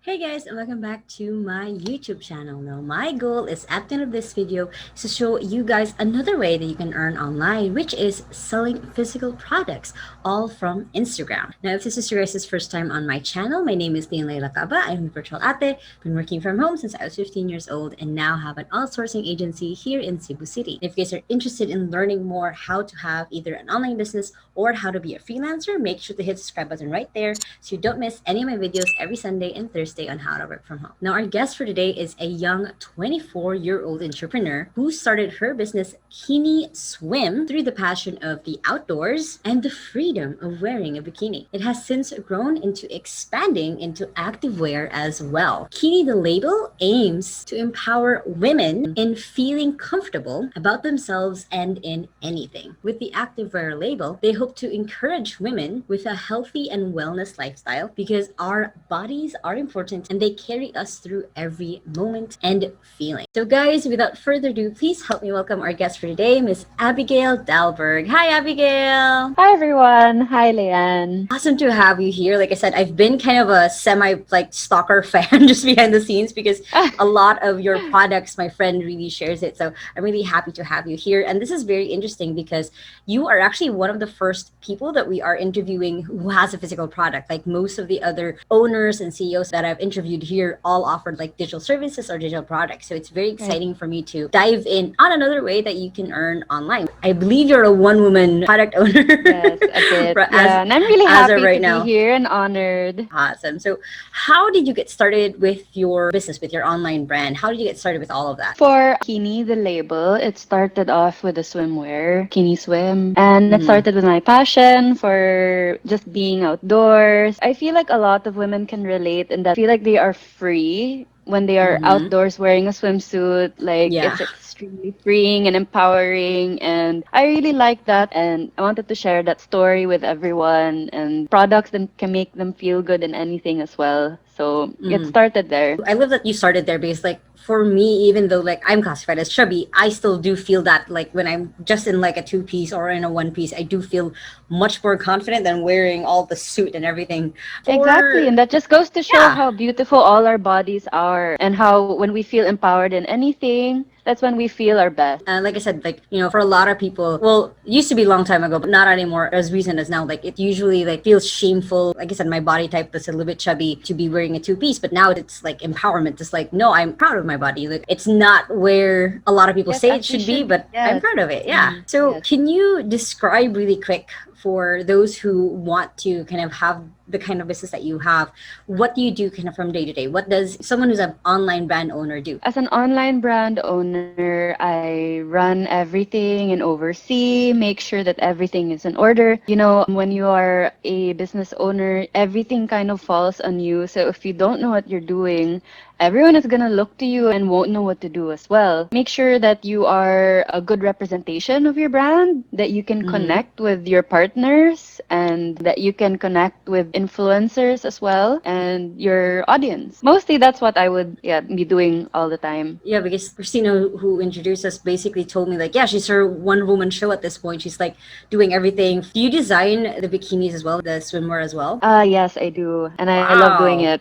Hey guys, and welcome back to my YouTube channel. Now, my goal is at the end of this video is to show you guys another way that you can earn online, which is selling physical products, all from Instagram. Now, if this is your guys' first time on my channel, my name is Lacaba. I'm a virtual ate, been working from home since I was 15 years old, and now have an outsourcing agency here in Cebu City. If you guys are interested in learning more how to have either an online business or how to be a freelancer, make sure to hit the subscribe button right there so you don't miss any of my videos every Sunday and Thursday on how to work from home. Now, our guest for today is a young 24-year-old entrepreneur who started her business Kini-Swim through the passion of the outdoors and the freedom of wearing a bikini. It has since grown into expanding into activewear as well. Bikini The Label aims to empower women in feeling comfortable about themselves and in anything. With the activewear label, they hope to encourage women with a healthy and wellness lifestyle because our bodies are important and they carry us through every moment and feeling. So guys, without further ado, please help me welcome our guest for today, Miss Abigail Dahlberg. Hi, Abigail. Hi everyone. Hi Leanne. Awesome to have you here. Like I said, I've been kind of a semi stalker fan just behind the scenes because a lot of your products, my friend really shares it. So I'm really happy to have you here. And this is very interesting because you are actually one of the first people that we are interviewing who has a physical product. Like most of the other owners and CEOs that I've interviewed here all offered like digital services or digital products. So it's very Right. exciting for me to dive in on another way that you can earn online. I believe you're a one-woman product owner Yes, a bit. as Yeah, and I'm really as of happy right to be now. here and honored. Awesome. So, how did you get started with your business, with your online brand? How did you get started with all of that? For Kini the label, it started off with a swimwear, kini-swim, and it Mm-hmm. started with my passion for just being outdoors. I feel like a lot of women can relate in that feel like they are free when they are Mm-hmm. outdoors wearing a swimsuit. Like Yeah. it's extremely freeing and empowering, and I really like that. And I wanted to share that story with everyone and products that can make them feel good in anything as well. So it Mm-hmm. started there. I love that you started there because, like, for me, even though like I'm classified as chubby, I still do feel that like when I'm just in like a two piece or in a one piece, I do feel much more confident than wearing all the suit and everything. Exactly, For and that just goes to show yeah, how beautiful all our bodies are and how when we feel empowered in anything, that's when we feel our best. like I said, like for a lot of people, well, it used to be a long time ago, but not anymore as recent as now. Like it usually like feels shameful. Like I said, my body type was a little bit chubby to be wearing a two piece, but now it's like empowerment. It's like no, I'm proud of my body. Like it's not where a lot of people Yes, say as it we should be, should be. but I'm Yes. proud of it. Yeah. Mm, So yes. can you describe really quick for those who want to kind of have the kind of business that you have? What do you do kind of from day to day? What does someone who's an online brand owner do? As an online brand owner, I run everything and oversee, make sure that everything is in order. You know, when you are a business owner, everything kind of falls on you. So if you don't know what you're doing, everyone is going to look to you and won't know what to do as well. Make sure that you are a good representation of your brand, that you can Mm-hmm. connect with your partners, and that you can connect with influencers as well and your audience. Mostly that's what I would be doing all the time. Yeah, because Christina, who introduced us, basically told me like, yeah, she's her one woman show at this point. She's like doing everything. Do you design the bikinis as well, the swimwear as well? Yes, I do. And I love doing Wow. it.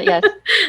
Yes.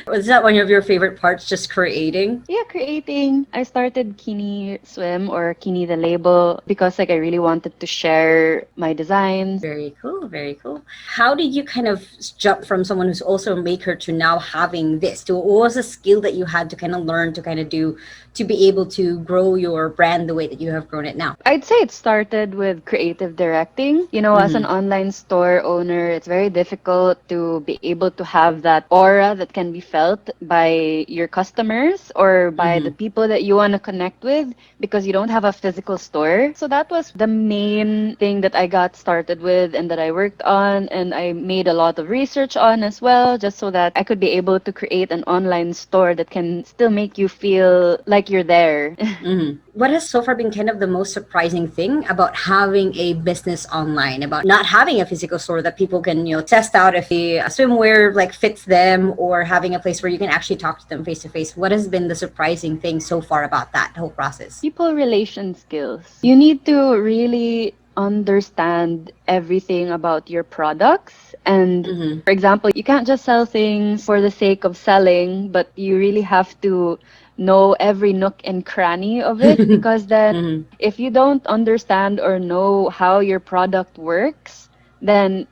Was that one of your favorite parts, just creating? Yeah, creating. I started Kini Swim or Kini the Label because like I really wanted to share my designs. Very cool, very cool. How did you kind of jump from someone who's also a maker to now having this? To what was a skill that you had to kind of learn to kind of do to be able to grow your brand the way that you have grown it now? I'd say it started with creative directing. You know, as an Mm-hmm. online store owner, it's very difficult to be able to have that aura that can be felt by your customers or by the Mm-hmm. people that you want to connect with because you don't have a physical store. So that was the main thing that I got started with and that I worked on and I made a lot of research on as well, just so that I could be able to create an online store that can still make you feel like you're there. Mm-hmm. What has so far been kind of the most surprising thing about having a business online, about not having a physical store that people can, test out if the swimwear like fits them, or having a place where you can actually talk to them face to face? What has been the surprising thing so far about that whole process? People relation skills. You need to really understand everything about your products. And Mm-hmm. for example, you can't just sell things for the sake of selling, but you really have to know every nook and cranny of it, because then Mm-hmm. if you don't understand or know how your product works, then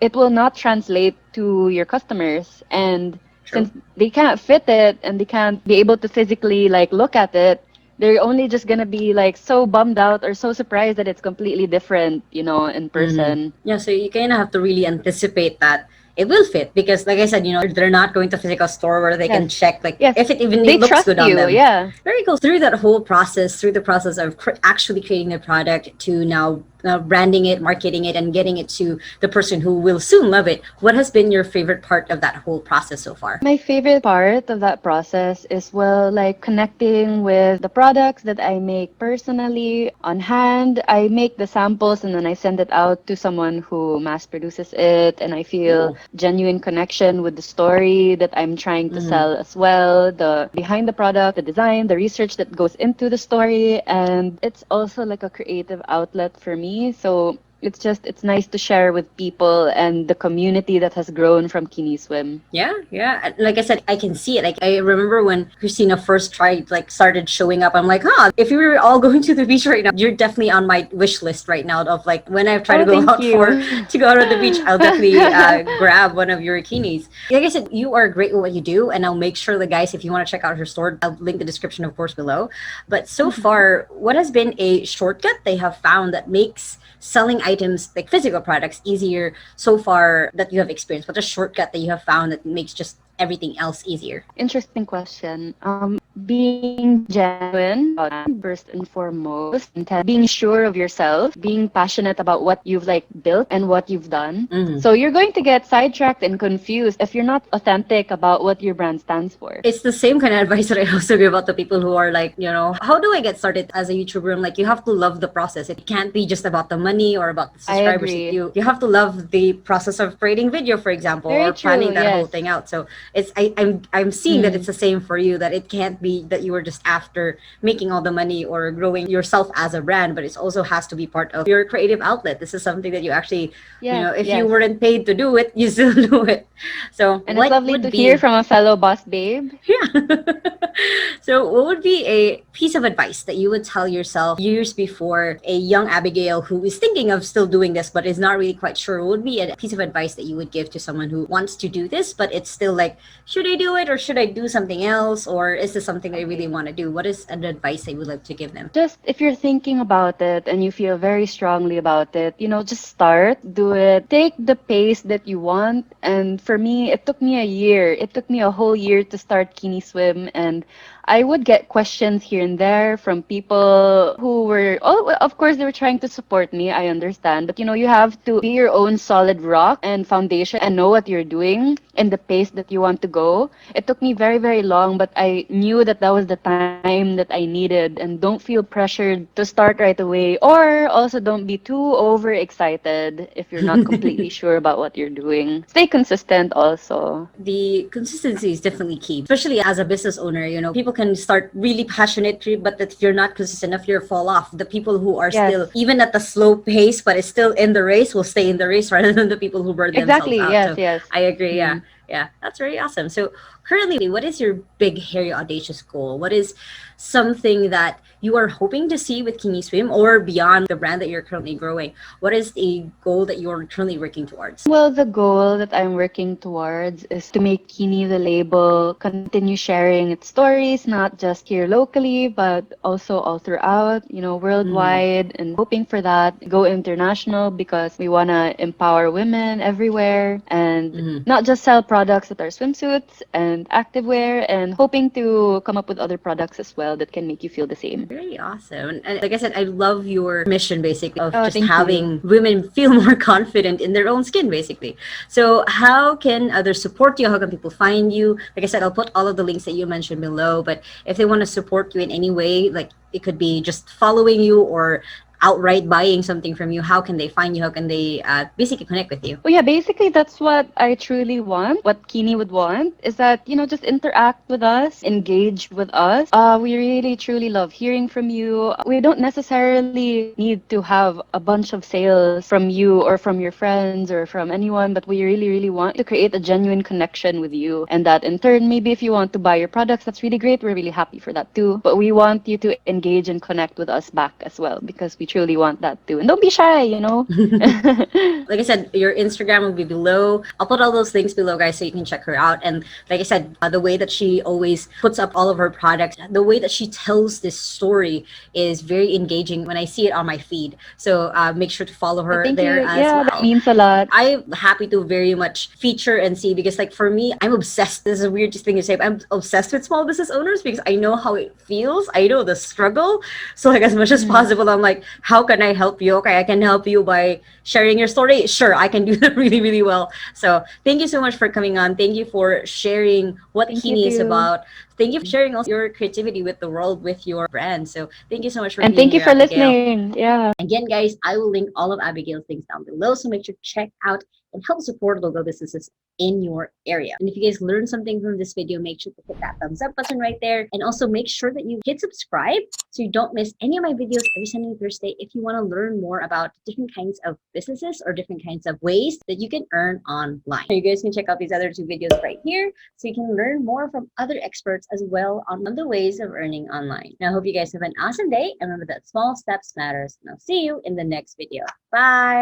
it will not translate to your customers. And True. since they can't fit it and they can't be able to physically like look at it, they're only just gonna be like so bummed out or so surprised that it's completely different, in Mm-hmm. person. Yeah, so you kind of have to really anticipate that it will fit because, like I said, they're not going to physical store where they can Yes. check like Yes. if it even They looks trust good on you. them. Yeah. Very cool. Through that whole process, through the process of actually creating the product to now branding it, marketing it, and getting it to the person who will soon love it. What has been your favorite part of that whole process so far? My favorite part of that process is, well, like connecting with the products that I make personally on hand. I make the samples and then I send it out to someone who mass produces it, and I feel Cool. genuine connection with the story that I'm trying to Mm-hmm. sell as well, the behind the product, the design, the research that goes into the story, and it's also like a creative outlet for me. So it's nice to share with people and the community that has grown from kini-swim. Yeah, yeah. Like I said, I can see it. Like I remember when Christina first tried, like started showing up. I'm like, huh. If we were all going to the beach right now, you're definitely on my wish list right now. Of like when I try to Oh, go thank out for you. to go out on the beach, I'll definitely grab one of your bikinis. Like I said, you are great with what you do, and I'll make sure the guys, if you want to check out her store, I'll link the description, of course, below. But so far, what has been a shortcut they have found that makes selling items like physical products easier so far that you have experienced? What's a shortcut that you have found that makes just everything else easier? Interesting question. Being genuine about first and foremost, being sure of yourself, being passionate about what you've like built and what you've done. Mm-hmm. So you're going to get sidetracked and confused if you're not authentic about what your brand stands for. It's the same kind of advice that I also give out to people who are like, how do I get started as a YouTuber? I'm like, you have to love the process. It can't be just about the money or about the I subscribers. agree. You have to love the process of creating video, for example, or Very planning true. that whole Yes. thing out. So I'm seeing that it's Mm. the same for you. That it can't be that you were just after making all the money or growing yourself as a brand, but it also has to be part of your creative outlet. This is something that you actually, Yes. if you Yes. weren't paid to do it, you still do it. So And it's what lovely to would hear be from a fellow boss babe. yeah. So, what would be a piece of advice that you would tell yourself years before, a young Abigail who is thinking of still doing this but is not really quite sure? What would be a piece of advice that you would give to someone who wants to do this but it's still like, should I do it or should I do something else? Or is this something they really Okay. want to do? What is an advice that you would like to give them? Just if you're thinking about it and you feel very strongly about it, just start, do it, take the pace that you want. And for me, it took me a year. It took me a whole year to start Kini Swim, and I would get questions here and there from people who were, oh, well, of course, they were trying to support me. I understand. But you have to be your own solid rock and foundation and know what you're doing and the pace that you want to go. It took me very, very long, but I knew that that was the time that I needed. And don't feel pressured to start right away. Or also don't be too overexcited if you're not completely sure about what you're doing. Stay consistent also. The consistency is definitely key, especially as a business owner. People can start really passionate, but if you're not consistent enough, you'll fall off. The people who are still, Yes. even at the slow pace, but is still in the race, will stay in the race rather than the people who burn themselves Exactly. out. Yes, So yes. I agree. Yeah. Mm. Yeah. That's very awesome. So currently, what is your big, hairy, audacious goal? What is something that you are hoping to see with kini-swim or beyond the brand that you're currently growing? What is the goal that you're currently working towards? Well, the goal that I'm working towards is to make Kini the Label continue sharing its stories, not just here locally, but also all throughout, Mm-hmm. worldwide, and hoping for that, go international because we want to empower women everywhere and Mm-hmm. not just sell products that are swimsuits and activewear, and hoping to come up with other products as well that can make you feel the same. Very awesome. And like I said, I love your mission basically of Oh, just thank you. having women feel more confident in their own skin basically. So how can others support you? How can people find you? Like I said, I'll put all of the links that you mentioned below, but if they want to support you in any way, like it could be just following you or outright buying something from you, how can they find you? How can they basically connect with you? Well, yeah, basically that's what I truly want. What Kini would want is that, just interact with us, engage with us. We really truly love hearing from you. We don't necessarily need to have a bunch of sales from you or from your friends or from anyone, but we really, really want to create a genuine connection with you. And that in turn, maybe if you want to buy your products, that's really great. We're really happy for that too. But we want you to engage and connect with us back as well because we truly want that too. And don't be shy. Like I said, your Instagram will be below. I'll put all those links below, guys, so you can check her out. And like I said, the way that she always puts up all of her products, the way that she tells this story is very engaging when I see it on my feed. So make sure to follow Oh, her thank there you. as Yeah, that well. means a lot. I'm happy to very much feature and see, because like for me, I'm obsessed. This is a weird thing to say, but I'm obsessed with small business owners because I know how it feels. I know the struggle. So like as much as Mhm. possible, I'm like, how can I help you? Okay, I can help you by sharing your story. Sure, I can do that really, really well. So thank you so much for coming on. Thank you for sharing what Thank you Kini is too. about. Thank you for sharing also your creativity with the world with your brand. So thank you so much for And being thank you here, for Abigail. listening. Yeah. Again, guys, I will link all of Abigail's links down below, so make sure to check out and help support local businesses in your area. And if you guys learned something from this video, make sure to hit that thumbs up button right there. And also make sure that you hit subscribe so you don't miss any of my videos every Sunday and Thursday if you want to learn more about different kinds of businesses or different kinds of ways that you can earn online. You guys can check out these other two videos right here so you can learn more from other experts as well on the ways of earning online. Now, I hope you guys have an awesome day, and remember that small steps matters. And I'll see you in the next video. Bye!